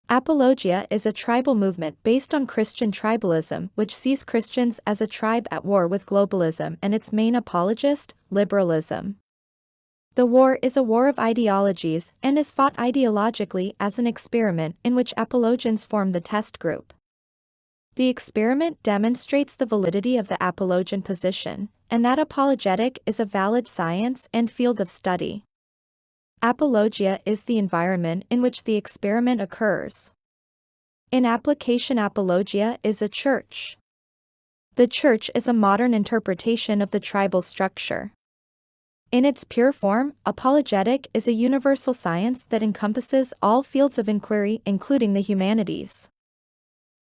Apologia is a tribal movement based on Christian tribalism which sees Christians as a tribe at war with globalism and its main apologist, liberalism. The war is a war of ideologies and is fought ideologically as an experiment in which apologians form the test group. The experiment demonstrates the validity of the apologian position, and that apologetic is a valid science and field of study. Apologia is the environment in which the experiment occurs. In application, apologia is a church. The church is a modern interpretation of the tribal structure. In its pure form, apologetic is a universal science that encompasses all fields of inquiry, including the humanities.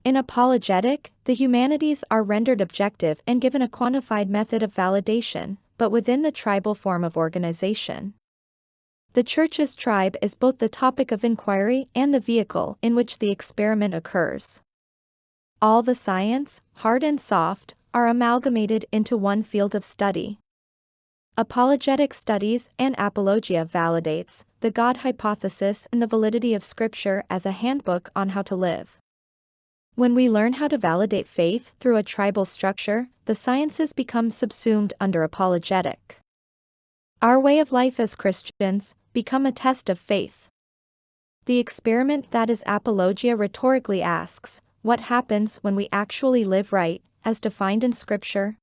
In apologetic, the humanities are rendered objective and given a quantified method of validation, but within the tribal form of organization. The church's tribe is both the topic of inquiry and the vehicle in which the experiment occurs. All the science, hard and soft, are amalgamated into one field of study. Apologetic studies and apologia validates the God hypothesis and the validity of Scripture as a handbook on how to live. When we learn how to validate faith through a tribal structure, the sciences become subsumed under apologetic. Our way of life as Christians become a test of faith. The experiment that is apologia rhetorically asks, what happens when we actually live right, as defined in Scripture?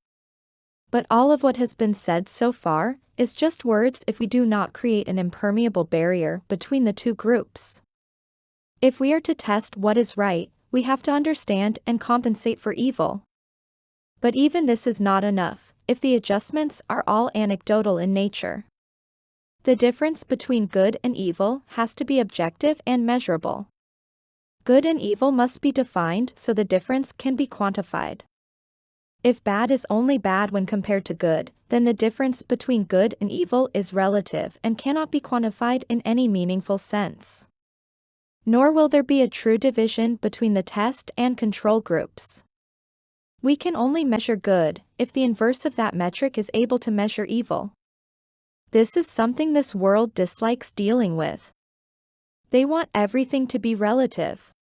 But all of what has been said so far is just words if we do not create an impermeable barrier between the two groups. If we are to test what is right, we have to understand and compensate for evil. But even this is not enough, if the adjustments are all anecdotal in nature. The difference between good and evil has to be objective and measurable. Good and evil must be defined so the difference can be quantified. If bad is only bad when compared to good, then the difference between good and evil is relative and cannot be quantified in any meaningful sense. Nor will there be a true division between the test and control groups. We can only measure good if the inverse of that metric is able to measure evil. This is something this world dislikes dealing with. They want everything to be relative.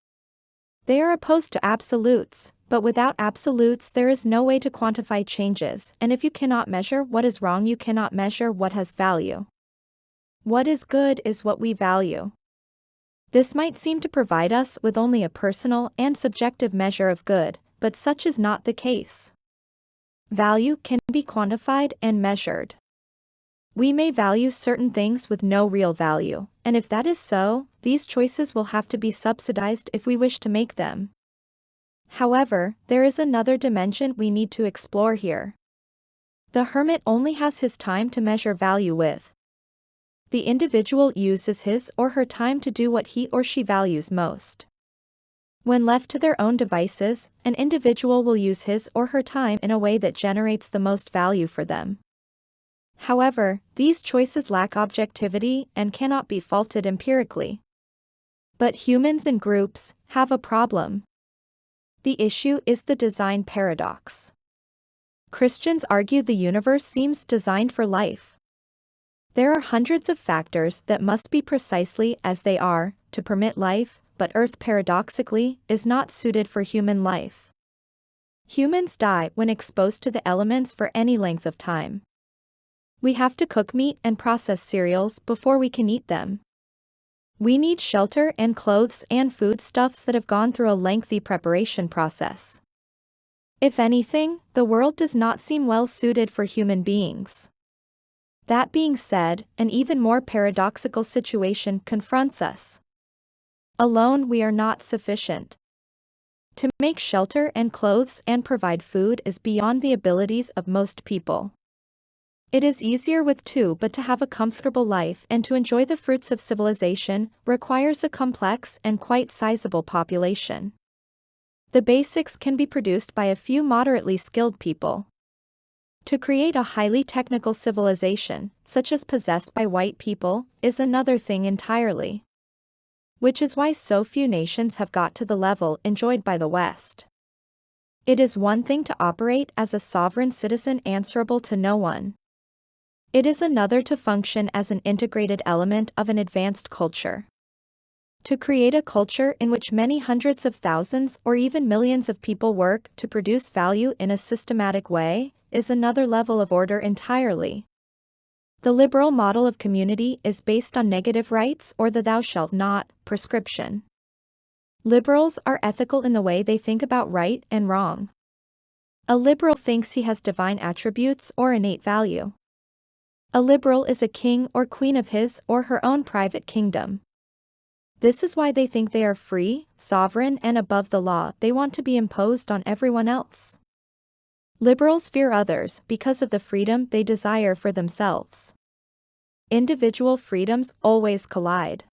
They are opposed to absolutes, but without absolutes there is no way to quantify changes, and if you cannot measure what is wrong, you cannot measure what has value. What is good is what we value. This might seem to provide us with only a personal and subjective measure of good, but such is not the case. Value can be quantified and measured. We may value certain things with no real value, and if that is so, these choices will have to be subsidized if we wish to make them. However, there is another dimension we need to explore here. The hermit only has his time to measure value with. The individual uses his or her time to do what he or she values most. When left to their own devices, an individual will use his or her time in a way that generates the most value for them. However, these choices lack objectivity and cannot be faulted empirically. But humans and groups have a problem. The issue is the design paradox. Christians argue the universe seems designed for life. There are hundreds of factors that must be precisely as they are to permit life, but Earth paradoxically is not suited for human life. Humans die when exposed to the elements for any length of time. We have to cook meat and process cereals before we can eat them. We need shelter and clothes and foodstuffs that have gone through a lengthy preparation process. If anything, the world does not seem well suited for human beings. That being said, an even more paradoxical situation confronts us. Alone we are not sufficient. To make shelter and clothes and provide food is beyond the abilities of most people. It is easier with two, but to have a comfortable life and to enjoy the fruits of civilization requires a complex and quite sizable population. The basics can be produced by a few moderately skilled people. To create a highly technical civilization, such as possessed by white people, is another thing entirely. Which is why so few nations have got to the level enjoyed by the West. It is one thing to operate as a sovereign citizen answerable to no one. It is another to function as an integrated element of an advanced culture. To create a culture in which many hundreds of thousands or even millions of people work to produce value in a systematic way is another level of order entirely. The liberal model of community is based on negative rights or the thou shalt not prescription. Liberals are ethical in the way they think about right and wrong. A liberal thinks he has divine attributes or innate value. A liberal is a king or queen of his or her own private kingdom. This is why they think they are free, sovereign, and above the law they want to be imposed on everyone else. Liberals fear others because of the freedom they desire for themselves. Individual freedoms always collide.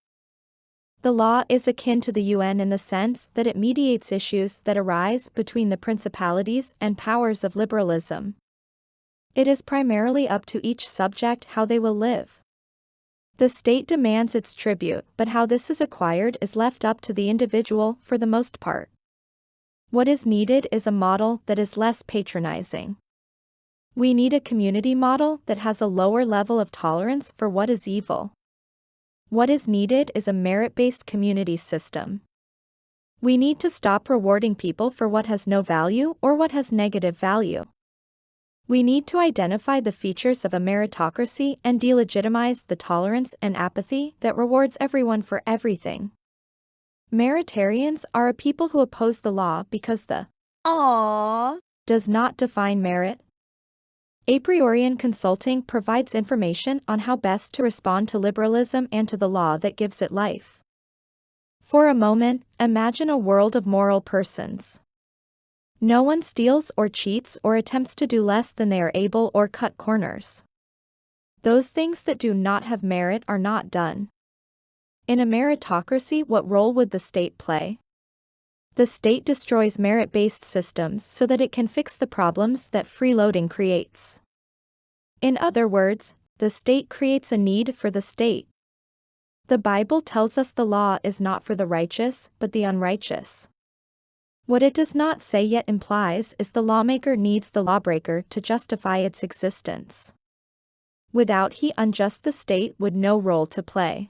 The law is akin to the UN in the sense that it mediates issues that arise between the principalities and powers of liberalism. It is primarily up to each subject how they will live. The state demands its tribute, but how this is acquired is left up to the individual for the most part. What is needed is a model that is less patronizing. We need a community model that has a lower level of tolerance for what is evil. What is needed is a merit-based community system. We need to stop rewarding people for what has no value or what has negative value. We need to identify the features of a meritocracy and delegitimize the tolerance and apathy that rewards everyone for everything. Meritarians are a people who oppose the law because the "aww" does not define merit. A priorian consulting provides information on how best to respond to liberalism and to the law that gives it life. For a moment, imagine a world of moral persons. No one steals or cheats or attempts to do less than they are able or cut corners. Those things that do not have merit are not done. In a meritocracy, what role would the state play? The state destroys merit-based systems so that it can fix the problems that freeloading creates. In other words, the state creates a need for the state. The Bible tells us the law is not for the righteous, but the unrighteous. What it does not say yet implies is the lawmaker needs the lawbreaker to justify its existence. Without he unjust, the state would no role to play.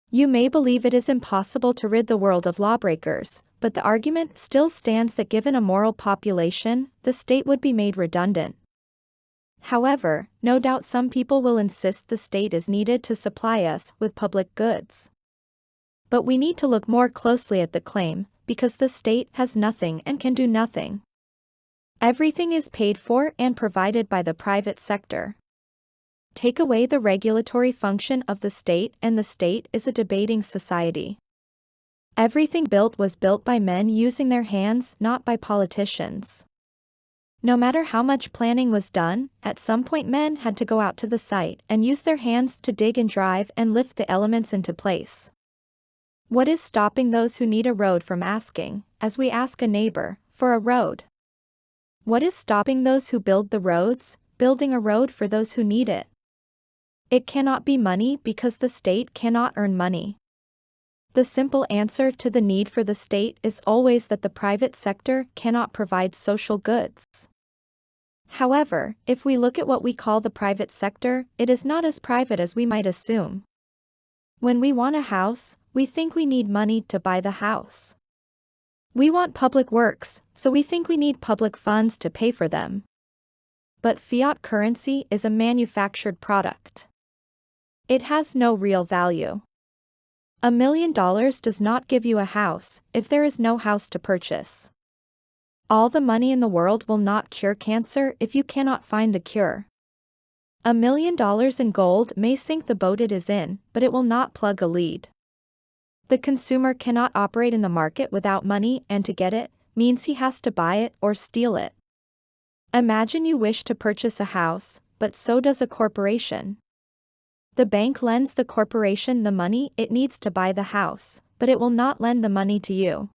You may believe it is impossible to rid the world of lawbreakers, but the argument still stands that given a moral population, the state would be made redundant. However, no doubt some people will insist the state is needed to supply us with public goods. But we need to look more closely at the claim, because the state has nothing and can do nothing. Everything is paid for and provided by the private sector. Take away the regulatory function of the state and the state is a debating society. Everything built was built by men using their hands, not by politicians. No matter how much planning was done, at some point men had to go out to the site and use their hands to dig and drive and lift the elements into place. What is stopping those who need a road from asking, as we ask a neighbor, for a road? What is stopping those who build the roads, building a road for those who need it? It cannot be money because the state cannot earn money. The simple answer to the need for the state is always that the private sector cannot provide social goods. However, if we look at what we call the private sector, it is not as private as we might assume. When we want a house, we think we need money to buy the house. We want public works, so we think we need public funds to pay for them. But fiat currency is a manufactured product. It has no real value. $1 million does not give you a house if there is no house to purchase. All the money in the world will not cure cancer if you cannot find the cure. $1 million in gold may sink the boat it is in, but it will not plug a lead. The consumer cannot operate in the market without money, and to get it means he has to buy it or steal it. Imagine you wish to purchase a house, but so does a corporation. The bank lends the corporation the money it needs to buy the house, but it will not lend the money to you.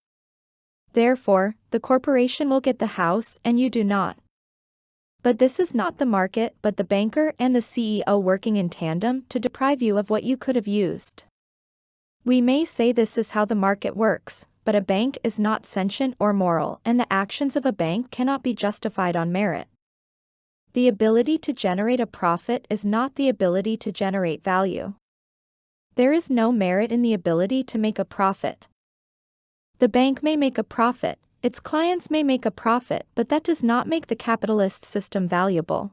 Therefore, the corporation will get the house and you do not. But this is not the market but the banker and the CEO working in tandem to deprive you of what you could have used. We may say this is how the market works, but a bank is not sentient or moral, and the actions of a bank cannot be justified on merit. The ability to generate a profit is not the ability to generate value. There is no merit in the ability to make a profit. The bank may make a profit, its clients may make a profit, but that does not make the capitalist system valuable.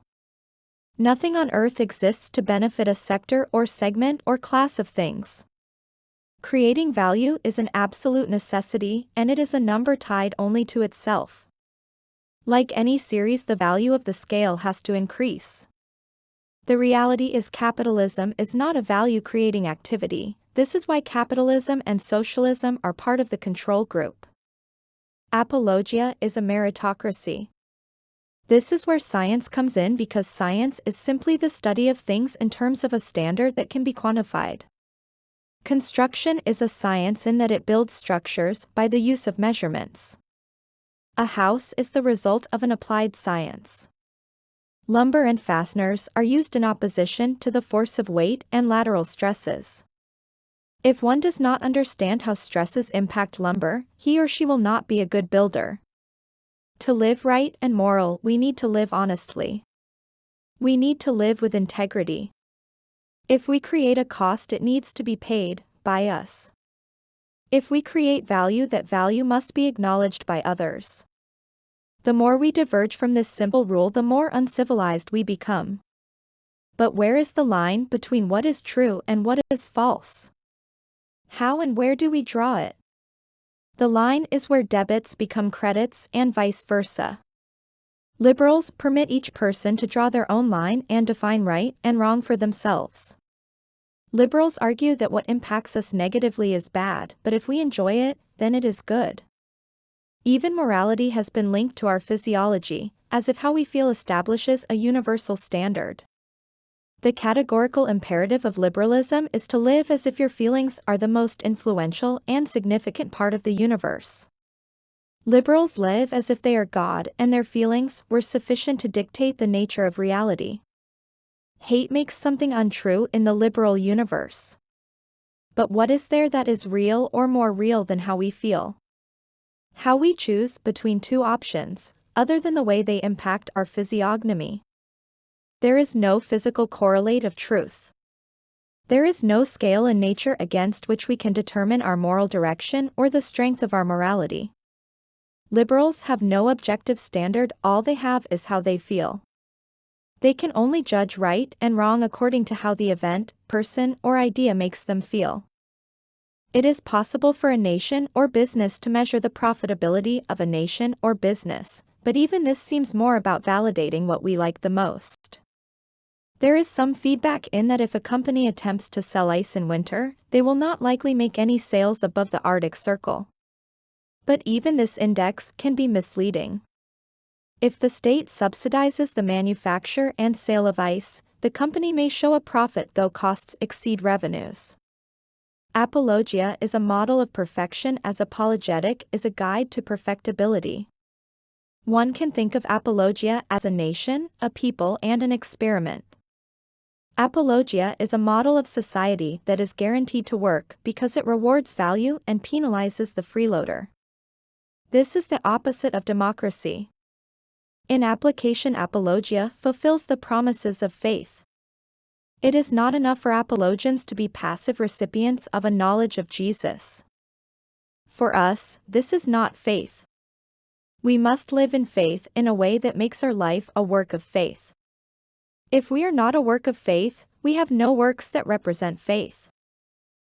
Nothing on earth exists to benefit a sector or segment or class of things. Creating value is an absolute necessity, and it is a number tied only to itself. Like any series, the value of the scale has to increase. The reality is capitalism is not a value-creating activity. This is why capitalism and socialism are part of the control group. Apologia is a meritocracy. This is where science comes in, because science is simply the study of things in terms of a standard that can be quantified. Construction is a science in that it builds structures by the use of measurements. A house is the result of an applied science. Lumber and fasteners are used in opposition to the force of weight and lateral stresses. If one does not understand how stresses impact lumber, he or she will not be a good builder. To live right and moral, we need to live honestly. We need to live with integrity. If we create a cost, it needs to be paid by us. If we create value, that value must be acknowledged by others. The more we diverge from this simple rule, the more uncivilized we become. But where is the line between what is true and what is false? How and where do we draw it? The line is where debits become credits and vice versa. Liberals permit each person to draw their own line and define right and wrong for themselves. Liberals argue that what impacts us negatively is bad, but if we enjoy it, then it is good. Even morality has been linked to our physiology, as if how we feel establishes a universal standard. The categorical imperative of liberalism is to live as if your feelings are the most influential and significant part of the universe. Liberals live as if they are God and their feelings were sufficient to dictate the nature of reality. Hate makes something untrue in the liberal universe. But what is there that is real or more real than how we feel? How we choose between two options, other than the way they impact our physiognomy. There is no physical correlate of truth. There is no scale in nature against which we can determine our moral direction or the strength of our morality. Liberals have no objective standard, all they have is how they feel. They can only judge right and wrong according to how the event, person, or idea makes them feel. It is possible for a nation or business to measure the profitability of a nation or business, but even this seems more about validating what we like the most. There is some feedback in that if a company attempts to sell ice in winter, they will not likely make any sales above the Arctic Circle. But even this index can be misleading. If the state subsidizes the manufacture and sale of ice, the company may show a profit though costs exceed revenues. Apologia is a model of perfection, as apologetic is a guide to perfectibility. One can think of apologia as a nation, a people, and an experiment. Apologia is a model of society that is guaranteed to work because it rewards value and penalizes the freeloader. This is the opposite of democracy. In application, apologia fulfills the promises of faith. It is not enough for apologians to be passive recipients of a knowledge of Jesus. For us, this is not faith. We must live in faith in a way that makes our life a work of faith. If we are not a work of faith, we have no works that represent faith.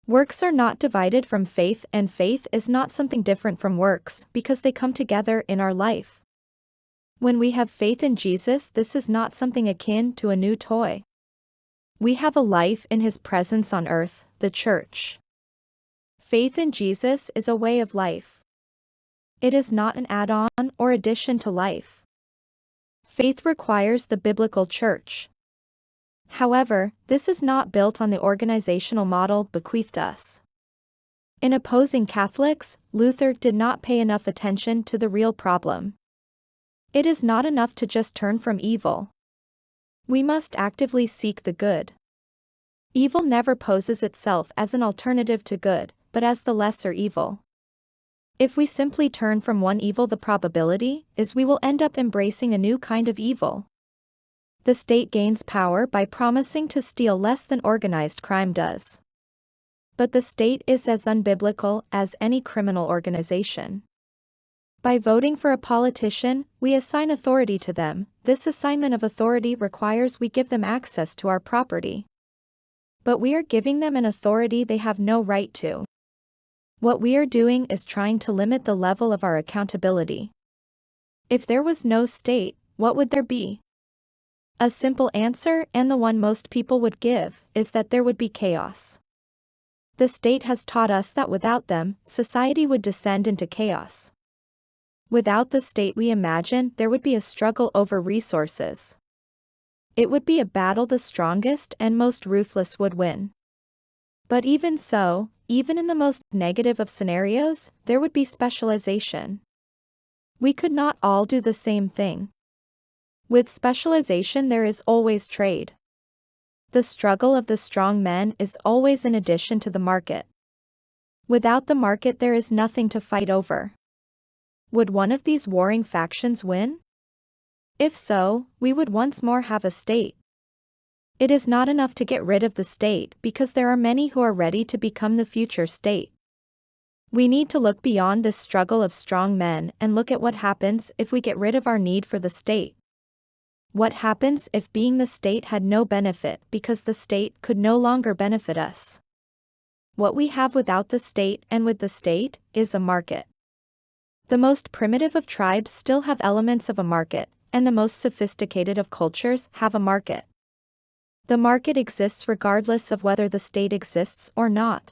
Works are not divided from faith, and faith is not something different from works because they come together in our life. When we have faith in Jesus, this is not something akin to a new toy. We have a life in His presence on earth, the church. Faith in Jesus is a way of life. It is not an add-on or addition to life. Faith requires the biblical church. However, this is not built on the organizational model bequeathed us. In opposing Catholics, Luther did not pay enough attention to the real problem. It is not enough to just turn from evil. We must actively seek the good. Evil never poses itself as an alternative to good, but as the lesser evil. If we simply turn from one evil, the probability is we will end up embracing a new kind of evil. The state gains power by promising to steal less than organized crime does. But the state is as unbiblical as any criminal organization. By voting for a politician, we assign authority to them. This assignment of authority requires we give them access to our property. But we are giving them an authority they have no right to. What we are doing is trying to limit the level of our accountability. If there was no state, what would there be? A simple answer, and the one most people would give, is that there would be chaos. The state has taught us that without them, society would descend into chaos. Without the state, we imagine there would be a struggle over resources. It would be a battle the strongest and most ruthless would win. But even so, even in the most negative of scenarios, there would be specialization. We could not all do the same thing. With specialization there is always trade. The struggle of the strong men is always in addition to the market. Without the market there is nothing to fight over. Would one of these warring factions win? If so, we would once more have a state. It is not enough to get rid of the state because there are many who are ready to become the future state. We need to look beyond this struggle of strong men and look at what happens if we get rid of our need for the state. What happens if being the state had no benefit because the state could no longer benefit us? What we have without the state and with the state is a market. The most primitive of tribes still have elements of a market, and the most sophisticated of cultures have a market. The market exists regardless of whether the state exists or not.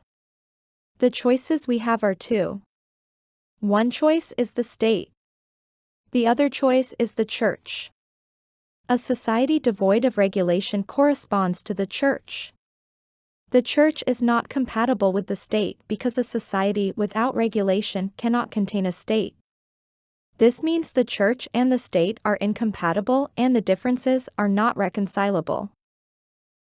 The choices we have are two. One choice is the state. The other choice is the church. A society devoid of regulation corresponds to the church. The church is not compatible with the state because a society without regulation cannot contain a state. This means the church and the state are incompatible and the differences are not reconcilable.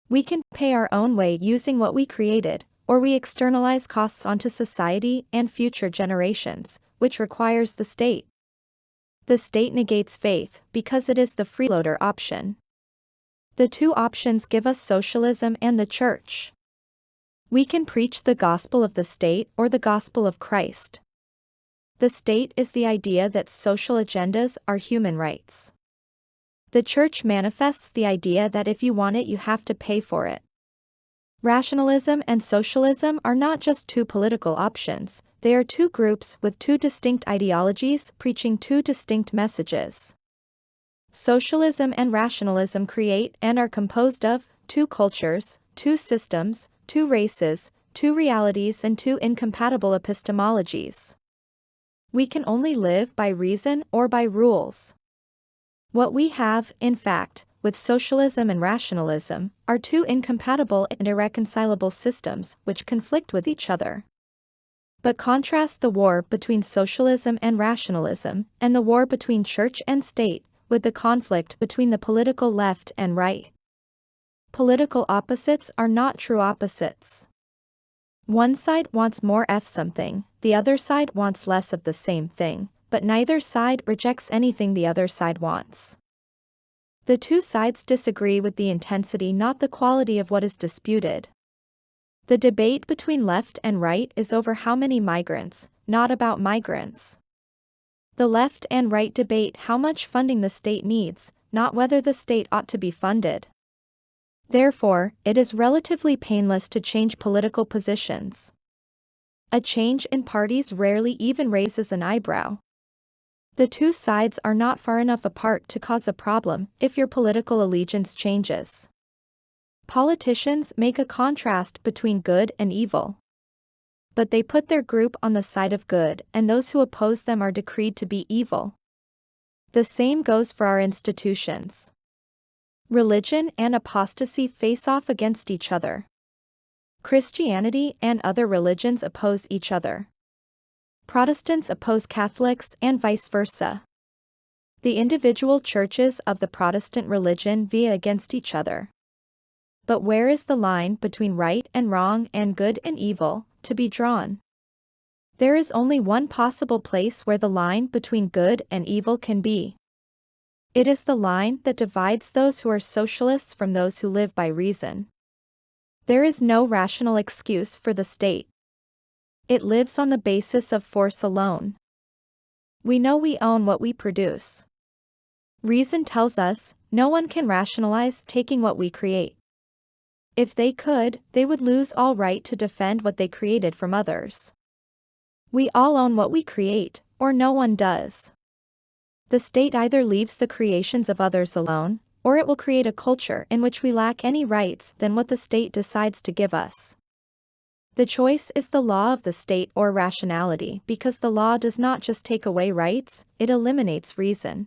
We can pay our own way using what we created, or we externalize costs onto society and future generations, which requires the state. The state negates faith because it is the freeloader option. The two options give us socialism and the church. We can preach the gospel of the state or the gospel of Christ. The state is the idea that social agendas are human rights. The church manifests the idea that if you want it you have to pay for it. Rationalism and socialism are not just two political options, they are two groups with two distinct ideologies preaching two distinct messages. Socialism and rationalism create and are composed of two cultures, two systems, two races, two realities and two incompatible epistemologies. We can only live by reason or by rules. What we have, in fact, with socialism and rationalism, are two incompatible and irreconcilable systems which conflict with each other. But contrast the war between socialism and rationalism, and the war between church and state, with the conflict between the political left and right. Political opposites are not true opposites. One side wants more of something, the other side wants less of the same thing, but neither side rejects anything the other side wants. The two sides disagree with the intensity, not the quality of what is disputed. The debate between left and right is over how many migrants, not about migrants. The left and right debate how much funding the state needs, not whether the state ought to be funded. Therefore, it is relatively painless to change political positions. A change in parties rarely even raises an eyebrow. The two sides are not far enough apart to cause a problem if your political allegiance changes. Politicians make a contrast between good and evil. But they put their group on the side of good, and those who oppose them are decreed to be evil. The same goes for our institutions. Religion and apostasy face off against each other. Christianity and other religions oppose each other. Protestants oppose Catholics and vice versa. The individual churches of the Protestant religion vie against each other. But where is the line between right and wrong and good and evil to be drawn? There is only one possible place where the line between good and evil can be. It is the line that divides those who are socialists from those who live by reason. There is no rational excuse for the state. It lives on the basis of force alone. We know we own what we produce. Reason tells us, no one can rationalize taking what we create. If they could, they would lose all right to defend what they created from others. We all own what we create, or no one does. The state either leaves the creations of others alone, or it will create a culture in which we lack any rights than what the state decides to give us. The choice is the law of the state or rationality, because the law does not just take away rights, it eliminates reason.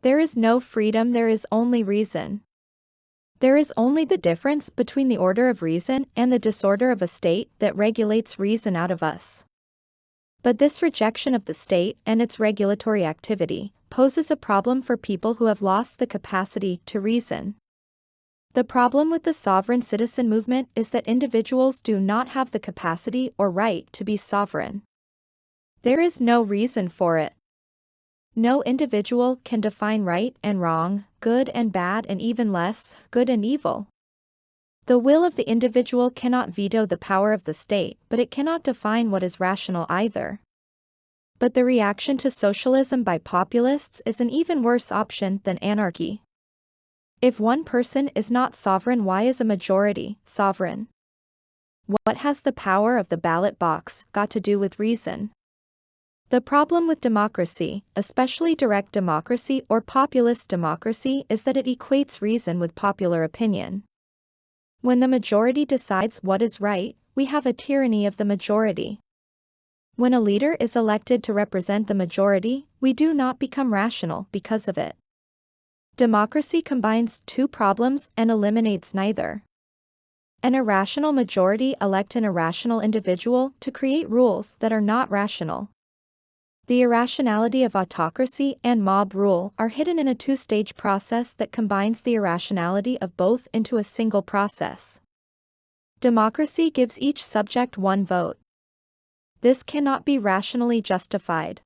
There is no freedom, there is only reason. There is only the difference between the order of reason and the disorder of a state that regulates reason out of us. But this rejection of the state and its regulatory activity poses a problem for people who have lost the capacity to reason. The problem with the sovereign citizen movement is that individuals do not have the capacity or right to be sovereign. There is no reason for it. No individual can define right and wrong, good and bad, and even less, good and evil. The will of the individual cannot veto the power of the state, but it cannot define what is rational either. But the reaction to socialism by populists is an even worse option than anarchy. If one person is not sovereign, why is a majority sovereign? What has the power of the ballot box got to do with reason? The problem with democracy, especially direct democracy or populist democracy, is that it equates reason with popular opinion. When the majority decides what is right, we have a tyranny of the majority. When a leader is elected to represent the majority, we do not become rational because of it. Democracy combines two problems and eliminates neither. An irrational majority elect an irrational individual to create rules that are not rational. The irrationality of autocracy and mob rule are hidden in a two-stage process that combines the irrationality of both into a single process. Democracy gives each subject one vote. This cannot be rationally justified.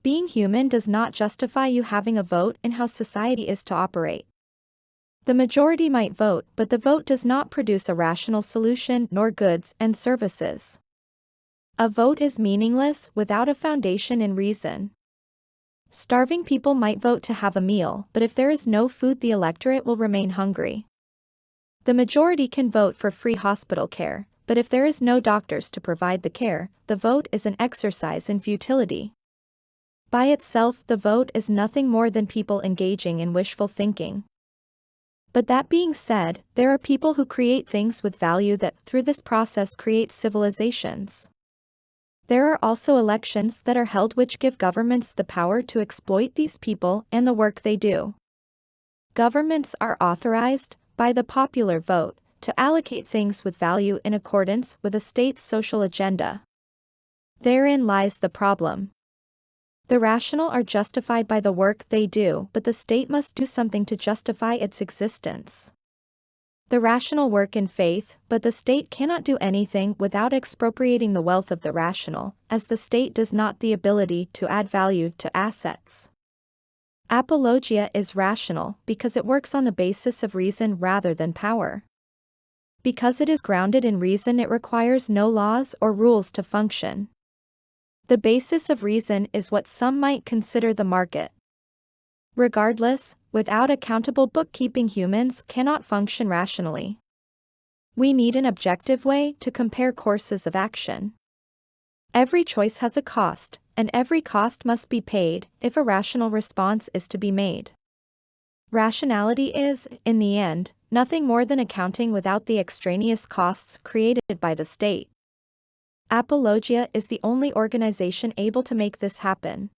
Being human does not justify you having a vote in how society is to operate. The majority might vote, but the vote does not produce a rational solution nor goods and services. A vote is meaningless without a foundation in reason. Starving people might vote to have a meal, but if there is no food, the electorate will remain hungry. The majority can vote for free hospital care, but if there is no doctors to provide the care, the vote is an exercise in futility. By itself, the vote is nothing more than people engaging in wishful thinking. But that being said, there are people who create things with value that, through this process, create civilizations. There are also elections that are held which give governments the power to exploit these people and the work they do. Governments are authorized, by the popular vote, to allocate things with value in accordance with a state's social agenda. Therein lies the problem. The rational are justified by the work they do, but the state must do something to justify its existence. The rational work in faith, but the state cannot do anything without expropriating the wealth of the rational, as the state does not the ability to add value to assets. Apologia is rational because it works on the basis of reason rather than power. Because it is grounded in reason, it requires no laws or rules to function. The basis of reason is what some might consider the market. Regardless, without accountable bookkeeping, humans cannot function rationally. We need an objective way to compare courses of action. Every choice has a cost, and every cost must be paid if a rational response is to be made. Rationality is, in the end, nothing more than accounting without the extraneous costs created by the state. Apologia is the only organization able to make this happen.